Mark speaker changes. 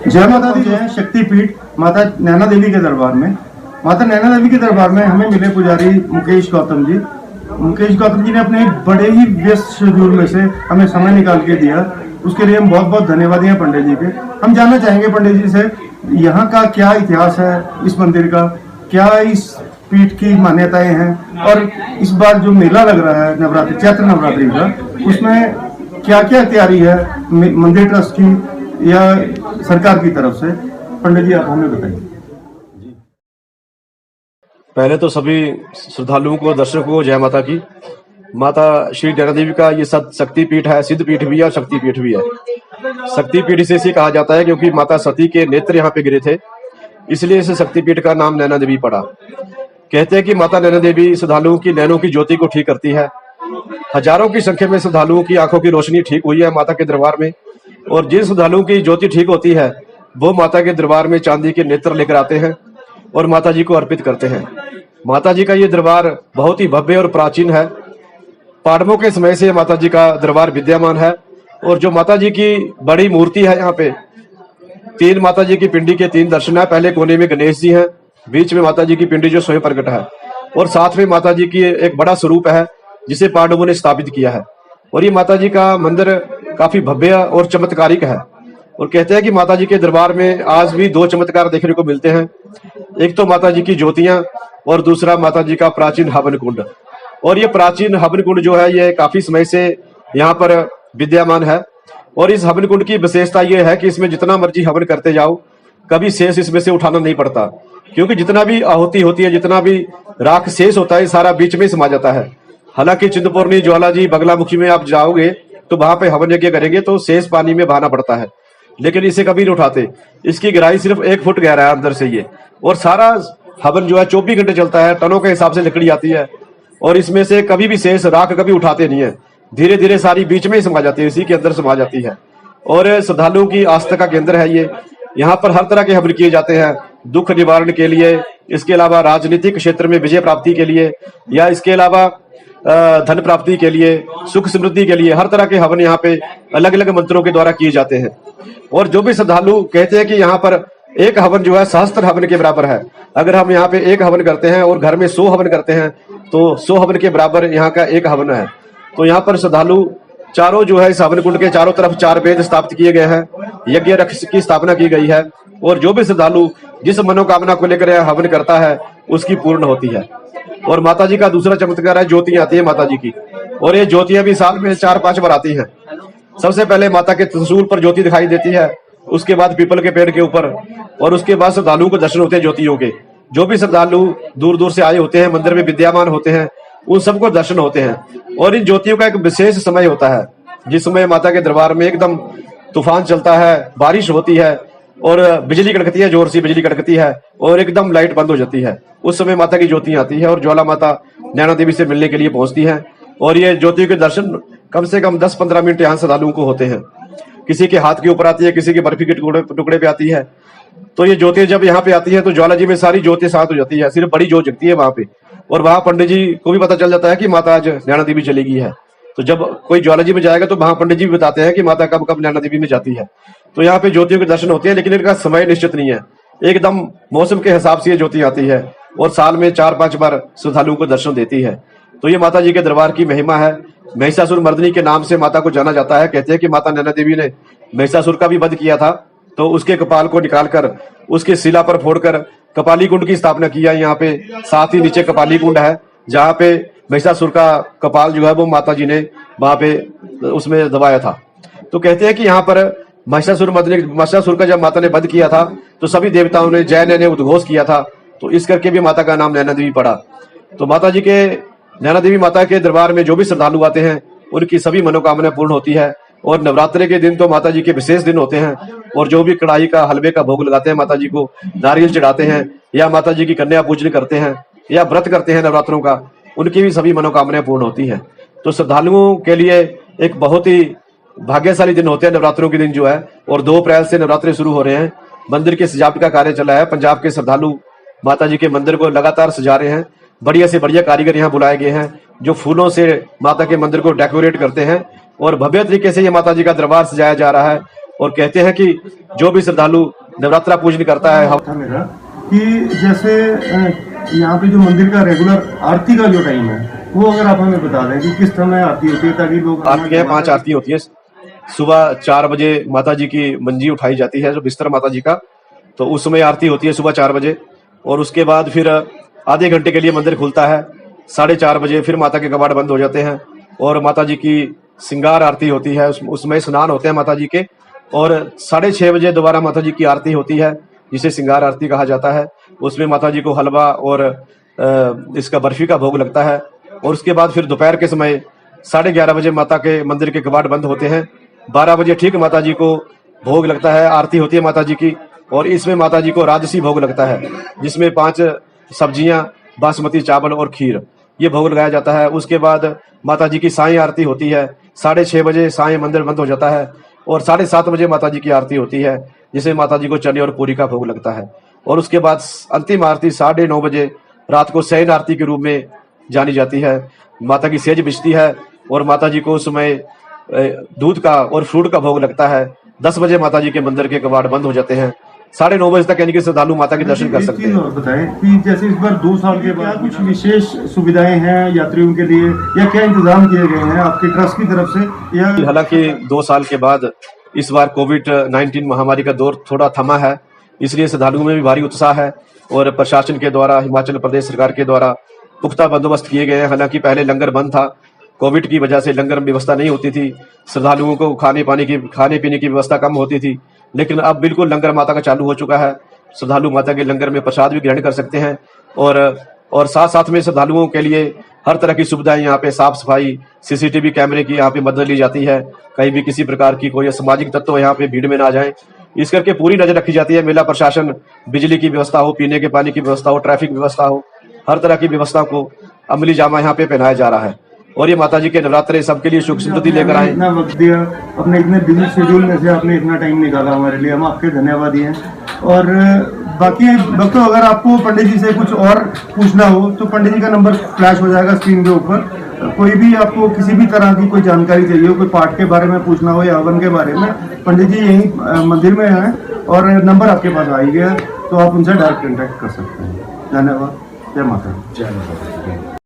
Speaker 1: जय माता दी। जय शक्तिपीठ माता नैना देवी के दरबार में, माता नैना देवी के दरबार में हमें मिले पुजारी मुकेश गौतम जी। मुकेश गौतम जी ने अपने एक बड़े ही व्यस्त शेड्यूल में से हमें समय निकाल के दिया, उसके लिए हम बहुत बहुत धन्यवादी हैं पंडित जी के। हम जानना चाहेंगे पंडित जी से यहाँ का क्या इतिहास है, इस मंदिर का क्या इस पीठ की मान्यताएं हैं, और इस बार जो मेला लग रहा है नवरात्रि चैत्र नवरात्रि का, उसमें क्या क्या तैयारी है मंदिर ट्रस्ट की या सरकार की तरफ से। पंडित जी आप हमें बताइए।
Speaker 2: पहले तो सभी श्रद्धालुओं को, दर्शकों को जय माता की। माता श्री नैना देवी का ये शक्ति पीठ है, सिद्ध पीठ भी है और शक्ति पीठ भी है। शक्ति पीठ इसे इसलिए कहा जाता है क्योंकि माता सती के नेत्र यहाँ पे गिरे थे, इसलिए इसे शक्ति पीठ का नाम नैना देवी पड़ा। कहते हैं कि माता नैना देवी श्रद्धालुओं की नैनों की ज्योति को ठीक करती है। हजारों की संख्या में श्रद्धालुओं की आंखों की रोशनी ठीक हुई है माता के दरबार में, और जिन श्रद्धालुओं की ज्योति ठीक होती है वो माता के दरबार में चांदी के नेत्र लेकर आते हैं और माता जी को अर्पित करते हैं। माता जी का ये दरबार बहुत ही भव्य और प्राचीन है। पांडवों के समय से माता जी का दरबार विद्यमान है, और जो माता जी की बड़ी मूर्ति है यहाँ पे, तीन माता जी की पिंडी के तीन दर्शन है। पहले कोने में गणेश जी हैं, बीच में माता जी की पिंडी जो स्वयं प्रकट है, और साथ में माता जी की एक बड़ा स्वरूप है जिसे पांडवों ने स्थापित किया है। और ये माता जी का मंदिर काफी भव्य और चमत्कारिक है, और कहते हैं कि माता जी के दरबार में आज भी दो चमत्कार देखने को मिलते हैं। एक तो माता जी की ज्योतियां और दूसरा माता जी का प्राचीन हवन कुंड। और ये प्राचीन हवन कुंड जो है ये काफी समय से यहाँ पर विद्यमान है, और इस हवन कुंड की विशेषता ये है कि इसमें जितना मर्जी हवन करते जाओ कभी शेष इसमें से उठाना नहीं पड़ता, क्योंकि जितना भी आहुति होती है, जितना भी राख शेष होता है, सारा बीच में समा जाता है। हालांकि चिंतपूर्णी, ज्वाला जी, बगलामुखी में आप जाओगे तो वहां पे हवन यज्ञ करेंगे तो शेष पानी में बहाना पड़ता है, लेकिन इसे कभी नहीं उठाते। इसकी गहराई सिर्फ 1 फुट गहरा है अंदर से ये, और सारा हवन जो है 24 घंटे चलता है। टनों के हिसाब से लकड़ी आती है, और इसमें से कभी भी शेष राख कभी उठाते नहीं है। धीरे धीरे सारी बीच में ही समा जाती है, इसी के अंदर समा जाती है। और श्रद्धालुओं की आस्था का केंद्र है ये। यहाँ पर हर तरह के हवन किए जाते हैं, दुख निवारण के लिए, इसके अलावा राजनीतिक क्षेत्र में विजय प्राप्ति के लिए, या इसके अलावा धन प्राप्ति के लिए, सुख समृद्धि के लिए, हर तरह के हवन यहाँ पे अलग अलग मंत्रों के द्वारा किए जाते हैं। और जो भी श्रद्धालु कहते हैं कि यहाँ पर एक हवन जो है सहस्त्र हवन के बराबर है। अगर हम यहाँ पे एक हवन करते हैं और घर में 100 हवन करते हैं तो 100 हवन के बराबर यहाँ का एक हवन है। तो यहाँ पर श्रद्धालु चारों जो है इस हवन कुंड के चारों तरफ 4 वेद स्थापित किए गए हैं, यज्ञ रक्ष की स्थापना की गई है, और जो भी श्रद्धालु जिस मनोकामना को लेकर यह हवन करता है उसकी पूर्ण होती है। और माता जी का दूसरा चमत्कार है, ज्योतियां आती है माता जी की, और ये ज्योतियां भी साल में 4-5 बार आती हैं। सबसे पहले माता के त्रिशूल पर ज्योति दिखाई देती है, उसके बाद पीपल के पेड़ के ऊपर, और उसके बाद श्रद्धालुओं को दर्शन होते हैं ज्योतियों के। जो भी श्रद्धालु दूर दूर से आए होते हैं, मंदिर में विद्यमान होते हैं, उन सबको दर्शन होते हैं। और इन ज्योतियों का एक विशेष समय होता है जिस समय माता के दरबार में एकदम तूफान चलता है, बारिश होती है और बिजली कड़कती है, जोर से बिजली कड़कती है और एकदम लाइट बंद हो जाती है। उस समय माता की ज्योतियां आती है और ज्वाला माता नैना देवी से मिलने के लिए पहुंचती है। और ये ज्योतियों के दर्शन कम से कम 10-15 मिनट यहाँ श्रद्धालुओं को होते हैं। किसी के हाथ के ऊपर आती है, किसी के बर्फी के टुकड़े पे आती है। तो ये ज्योति जब यहाँ पे आती है तो ज्वाला जी में सारी ज्योति शांत हो जाती है, सिर्फ बड़ी ज्योत जगती है वहां पे। और वहां पंडित जी को भी पता चल जाता है कि माता आज नैना देवी चली गई है। तो जब कोई ज्वाला जी में जाएगा तो वहां पंडित जी भी बताते हैं कि माता कब कब नैना देवी में जाती है। तो यहाँ पे ज्योतियों के दर्शन होते हैं, लेकिन इनका समय निश्चित नहीं है, एकदम मौसम के हिसाब से ये ज्योति आती है और साल में 4-5 बार श्रद्धालुओं को दर्शन देती है। तो ये माता जी के दरबार की महिमा है। महिषासुर मर्दिनी के नाम से माता को जाना जाता है। कहते हैं कि माता नैना देवी ने महिषासुर का भी वध किया था, तो उसके कपाल को निकालकर उसके शिला पर फोड़कर कपाली कुंड की स्थापना किया यहाँ पे। साथ ही नीचे कपाली कुंड है जहाँ पे महिषासुर का कपाल जो है वो माता जी ने वहां पे उसमें दबाया था। तो कहते हैं कि यहाँ पर महिषासुर का जब माता ने वध किया था तो सभी देवताओं ने जय ने उद्घोष किया था, तो इस करके भी माता का नाम नैना देवी पड़ा। तो माता जी के नैना देवी माता के दरबार में जो भी श्रद्धालु आते हैं उनकी सभी मनोकामना पूर्ण होती है। और नवरात्रि के दिन तो माता जी के विशेष दिन होते हैं, और जो भी कढ़ाई का हलवे का भोग लगाते हैं, माता जी को नारियल चढ़ाते हैं या माता जी की कन्या पूजन करते हैं या व्रत करते हैं नवरात्रों का, उनकी भी सभी मनोकामनाएं पूर्ण होती हैं। तो श्रद्धालुओं के लिए एक बहुत ही भाग्यशाली दिन होते हैं नवरात्रों के दिन जो है। और 2 अप्रैल से नवरात्रि शुरू हो रहे हैं। मंदिर की सजावट का कार्य चला है। पंजाब के श्रद्धालु माता जी के मंदिर को लगातार सजा रहे हैं। बढ़िया से बढ़िया कारीगर यहाँ बुलाए गए हैं जो फूलों से माता के मंदिर को डेकोरेट करते हैं, और भव्य तरीके से ये माता जी का दरबार सजाया जा रहा है। और कहते हैं कि जो भी श्रद्धालु नवरात्रा पूजन करता है
Speaker 1: था मेरा कि जैसे यहाँ पे जो मंदिर का रेगुलर आरती का जो टाइम है वो अगर आप हमें बता दें कि किस समय आरती होती है ताकि लोग
Speaker 2: आरती है 5 आरती होती है। सुबह 4 बजे माता जी की मंजी उठाई जाती है, जो बिस्तर माता जी का, तो उस समय आरती होती है सुबह 4 बजे। और उसके बाद फिर आधे घंटे के लिए मंदिर खुलता है। 4:30 बजे फिर माता के कबाड़ बंद हो जाते हैं और माता जी की श्रृंगार आरती होती है। उसमें स्नान होते हैं माता जी के। और 6:30 बजे दोबारा माता जी की आरती होती है, जिसे श्रृंगार आरती कहा जाता है। उसमें माता जी को हलवा और इसका बर्फी का भोग लगता है। और उसके बाद फिर दोपहर के समय 11:30 बजे माता के मंदिर के कबाड़ बंद होते हैं। 12 बजे ठीक माता जी को भोग लगता है, आरती होती है माता जी की। और इसमें माता जी को राजसी भोग लगता है, जिसमें 5 सब्जियां, बासमती चावल और खीर, ये भोग लगाया जाता है। उसके बाद माता जी की साईं आरती होती है। 6:30 बजे साईं मंदिर बंद हो जाता है और 7:30 बजे माता जी की आरती होती है, जिसमें माता जी को चने और पूरी का भोग लगता है। और उसके बाद अंतिम आरती 9:30 बजे रात को शयन आरती के रूप में जानी जाती है। माता की सेज बिछती है और माता जी को उस समय दूध का और फ्रूट का भोग लगता है। 10 बजे माता जी के मंदिर के कबाड़ बंद हो जाते हैं। 9:30 बजे तक यानी कि श्रद्धालु माता के दर्शन कर सकते हैं।
Speaker 1: और बताएं कि जैसे इस बार 2 साल के बाद कुछ विशेष सुविधाएं हैं यात्रियों के लिए या क्या इंतजाम किए गए हैं आपकी ट्रस्ट की तरफ से? या
Speaker 2: हालांकि 2 साल के बाद इस बार कोविड-19 महामारी का दौर थोड़ा थमा है, इसलिए श्रद्धालुओं में भी भारी उत्साह है और प्रशासन के द्वारा, हिमाचल प्रदेश सरकार के द्वारा पुख्ता बंदोबस्त किए गए हैं। हालांकि पहले लंगर बंद था, कोविड की वजह से लंगर व्यवस्था नहीं होती थी, श्रद्धालुओं को खाने पीने की व्यवस्था कम होती थी, लेकिन अब बिल्कुल लंगर माता का चालू हो चुका है। श्रद्धालु माता के लंगर में प्रसाद भी ग्रहण कर सकते हैं और साथ साथ में श्रद्धालुओं के लिए हर तरह की सुविधाएं, यहाँ पे साफ सफाई, सीसीटीवी कैमरे की यहाँ पे मदद ली जाती है। कहीं भी किसी प्रकार की कोई असामाजिक तत्व यहाँ पे भीड़ में ना जाए, इस करके पूरी नजर रखी जाती है। मेला प्रशासन, बिजली की व्यवस्था हो, पीने के पानी की व्यवस्था हो, ट्रैफिक व्यवस्था हो, हर तरह की व्यवस्था को अमली जामा यहाँ पे पहनाया जा रहा है। और ये माता जी के नवरात्रे सबके लिए सुख समृद्धि लेकर आए।
Speaker 1: इतना वक्त दिया, अपने इतने बिजी शेड्यूल में से आपने इतना टाइम निकाला हमारे लिए, हम आपके धन्यवादी हैं। और बाकी भक्तों, अगर आपको पंडित जी से कुछ और पूछना हो तो पंडित जी का नंबर फ्लैश हो जाएगा स्क्रीन के ऊपर। कोई भी आपको किसी भी तरह की कोई जानकारी चाहिए हो, कोई पाठ के बारे में पूछना हो या हवन के बारे में, पंडित जी यहीं मंदिर में हैं और नंबर आपके पास आ ही गया, तो आप उनसे डायरेक्ट कॉन्टैक्ट कर सकते हैं। धन्यवाद। जय माता।
Speaker 3: जय माता।